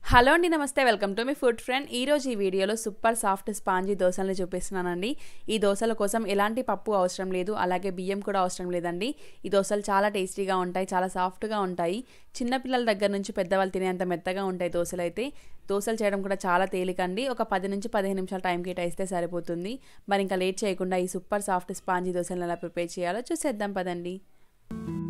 hello అండి నమస్తే welcome to me food friend ఈ రోజు ఈ వీడియోలో సూపర్ సాఫ్ట్ స్పాంజీ దోసలను చూపిస్తున్నానండి ఈ దోసల కోసం ఎలాంటి పప్పు అవసరం లేదు అలాగే బియ్యం కూడా అవసరం లేదండి ఈ దోసలు చాలా టేస్టీగా ఉంటాయి చాలా సాఫ్ట్గా ఉంటాయి చిన్న పిల్లల దగ్గర నుంచి పెద్దవాళ్ళు తినేంత మెత్తగా ఉంటాయి దోసలు అయితే దోసలు చేయడం కూడా చాలా తేలికండి ఒక 10 నుంచి 15 నిమిషాల టైం కేటాయిస్తే సరిపోతుంది మరి ఇంకా లేట్ చేయకుండా ఈ సూపర్ సాఫ్ట్ స్పాంజీ దోసలను ఎలా ప్రిపేర్ చేయాలో చూసేద్దాం పదండి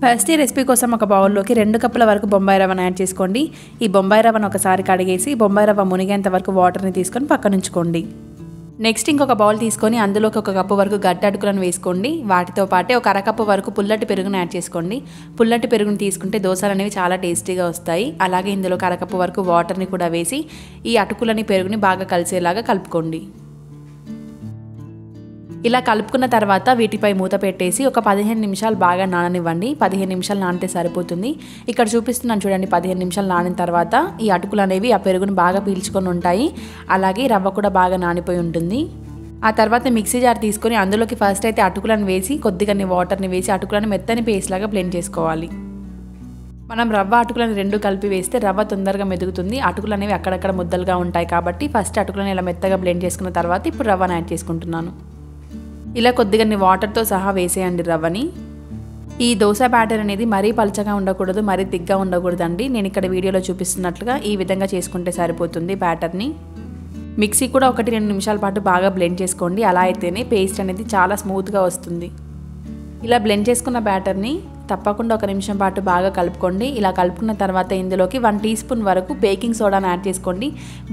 ఫస్ట్ ఈ రెసిపీ కోసం ఒక బౌల్లోకి 2 కప్పుల వరకు బొంబాయి రవ్వను యాడ్ చేసుకోండి ఈ బొంబాయి రవ్వను ఒకసారి కడిగేసి బొంబాయి రవ్వ మునిగేంత వరకు వాటర్ని తీసుకొని పక్కన ఉంచుకోండి నెక్స్ట్ ఇంకొక బౌల్ తీసుకొని అందులోకి 1 కప్పు వరకు గట్టి అటుకులను వేసుకోండి వాటితో పాటే ఒక అరకప్పు వరకు పుల్లటి పెరుగును యాడ్ చేసుకోండి పుల్లటి పెరుగును తీసుకుంటే దోసలు అనేవి చాలా టేస్టీగా వస్తాయి అలాగే ఇందులోకి అరకప్పు వరకు వాటర్ని కూడా వేసి ఈ అటుకులని పెరుగుని బాగా కలిసేలాగా కలుపుకోండి ఇలా కలుపుకున్న తర్వాత వీటిపై మూత పెట్టేసి ఒక 15 నిమిషాలు బాగా నాననివ్వండి 15 నిమిషాలు నానితే సరిపోతుంది ఇక్కడ చూపిస్తున్నాను చూడండి 15 నిమిషాలు నానిన తర్వాత ఈ అటుకులు అనేవి ఆ పెరుగును బాగా పీల్చుకొని ఉంటాయి అలాగే రవ్వ కూడా బాగా నానిపోయి ఉంటుంది ఆ తర్వాత మిక్సీ జార్ తీసుకొని అందులోకి ఫస్ట్ అయితే అటుకులను వేసి కొద్దిగా వాటర్ని వేసి అటుకులను మెత్తని పేస్ట్ లాగా బ్లెండ్ చేసుకోవాలి మనం రవ్వ అటుకులను రెండు కలిపి వేస్తే రవ్వ తొందరగా మెదుగుతుంది అటుకులు అనేవి అక్కడక్కడ ముద్దలుగా ఉంటాయి కాబట్టి ఫస్ట్ అటుకులను ఇలా మెత్తగా బ్లెండ్ చేసుకున్న తర్వాత ఇప్పుడు రవ్వను యాడ్ చేసుకుంటున్నాను ఇలా కొద్దిగా వాటర్తో సహా వేసేయండి రవ్వని ఈ దోశ బ్యాటర్ అనేది మరీ పలచగా ఉండకూడదు మరీ తిగ్గా ఉండకూడదండి నేను ఇక్కడ వీడియోలో చూపిస్తున్నట్లుగా ఈ విధంగా చేసుకుంటే సరిపోతుంది బ్యాటర్ని మిక్సీ కూడా 1-2 నిమిషాల పాటు బాగా బ్లెండ్ చేసుకోండి అలా అయితేనే పేస్ట్ అనేది చాలా స్మూత్గా వస్తుంది ఇలా బ్లెండ్ చేసుకున్న బ్యాటర్ని తప్పకుండా 1 నిమిషం పాటు బాగా కలుపుకోండి ఇలా కలుపుకున్న తర్వాత ఇందులోకి 1 టీ స్పూన్ వరకు బేకింగ్ సోడాను యాడ్ చేసుకోండి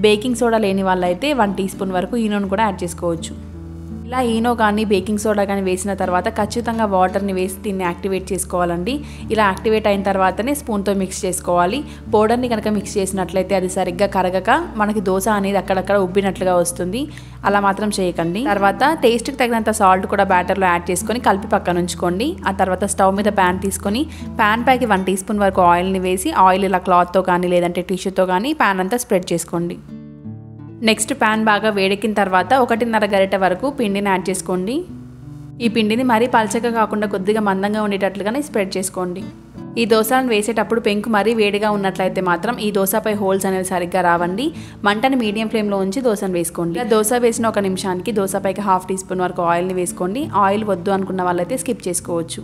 బేకింగ్ సోడా లేని వాళ్ళైతే 1 టీ స్పూన్ వరకు ఈనోను కూడా యాడ్ చేసుకోవచ్చు ఇలా ఈనో కానీ బేకింగ్ సోడా కానీ వేసిన తర్వాత ఖచ్చితంగా వాటర్ని వేసి దీన్ని యాక్టివేట్ చేసుకోవాలండి ఇలా యాక్టివేట్ అయిన తర్వాతనే స్పూన్తో మిక్స్ చేసుకోవాలి పౌడర్ని కనుక మిక్స్ చేసినట్లయితే అది సరిగ్గా కరగక మనకి దోశ అనేది అక్కడక్కడ ఉబ్బినట్లుగా వస్తుంది అలా మాత్రం చేయకండి తర్వాత టేస్ట్కి తగినంత సాల్ట్ కూడా బ్యాటర్లో యాడ్ చేసుకొని కలిపి పక్కన ఉంచుకోండి ఆ తర్వాత స్టవ్ మీద ప్యాన్ తీసుకొని ప్యాన్ పైకి 1 టీ స్పూన్ వరకు ఆయిల్ని వేసి ఆయిల్ ఇలా క్లాత్తో కానీ లేదంటే టిష్యూతో కానీ ప్యాన్ అంతా స్ప్రెడ్ చేసుకోండి నెక్స్ట్ ప్యాన్ బాగా వేడెక్కిన తర్వాత 1.5 గరిటె వరకు పిండిని యాడ్ చేసుకోండి ఈ పిండిని మరీ పలచగా కాకుండా కొద్దిగా మందంగా ఉండేటట్లుగానే స్ప్రెడ్ చేసుకోండి ఈ దోశలను వేసేటప్పుడు పెంకు మరీ వేడిగా ఉన్నట్లయితే మాత్రం ఈ దోశపై హోల్స్ అనేవి సరిగ్గా రావండి మంటని మీడియం ఫ్లేమ్లో ఉంచి దోశను వేసుకోండి దోశ వేసిన 1 నిమిషానికి దోశపైకి 1/2 టీ స్పూన్ వరకు ఆయిల్ని వేసుకోండి ఆయిల్ వద్దు అనుకున్న వాళ్ళైతే స్కిప్ చేసుకోవచ్చు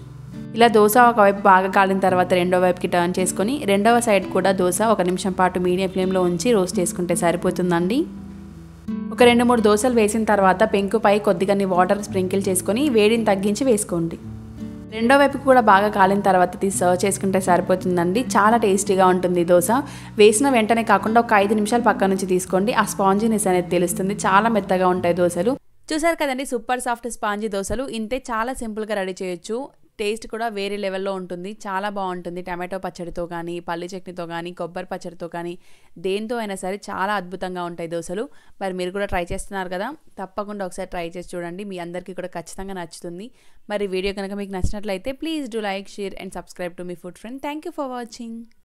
ఇలా దోశ ఒకవైపు బాగా కాలిన తర్వాత రెండో వైపుకి టర్న్ చేసుకొని రెండవ సైడ్ కూడా దోశ 1 నిమిషం పాటు మీడియం ఫ్లేమ్లో ఉంచి రోస్ట్ చేసుకుంటే సరిపోతుందండి ఒక 2-3 దోశలు వేసిన తర్వాత పెంకుపై కొద్దిగా వాటర్ స్ప్రింకిల్ చేసుకొని వేడిని తగ్గించి వేసుకోండి రెండో వైపుకి కూడా బాగా కాలిన తర్వాత తీసి సర్వ్ చేసుకుంటే సరిపోతుందండి చాలా టేస్టీగా ఉంటుంది దోశ వేసిన వెంటనే కాకుండా ఒక 5 నిమిషాలు పక్క నుంచి తీసుకోండి ఆ స్పాంజీనెస్ అనేది తెలుస్తుంది చాలా మెత్తగా ఉంటాయి దోశలు చూసారు కదండి సూపర్ సాఫ్ట్ స్పాంజీ దోశలు ఇంతే చాలా సింపుల్గా రెడీ చేయొచ్చు టేస్ట్ కూడా వేరే లెవెల్లో ఉంటుంది చాలా బాగుంటుంది టమాటో పచ్చడితో కానీ పల్లి చట్నీతో కానీ కొబ్బరి పచ్చడితో కానీ దేంతో అయినా సరే చాలా అద్భుతంగా ఉంటాయి దోశలు మరి మీరు కూడా ట్రై చేస్తున్నారు కదా తప్పకుండా ఒకసారి ట్రై చేసి చూడండి మీ అందరికీ కూడా ఖచ్చితంగా నచ్చుతుంది మరి వీడియో కనుక మీకు నచ్చినట్లయితే please do like share and subscribe to me food friend thank you for watching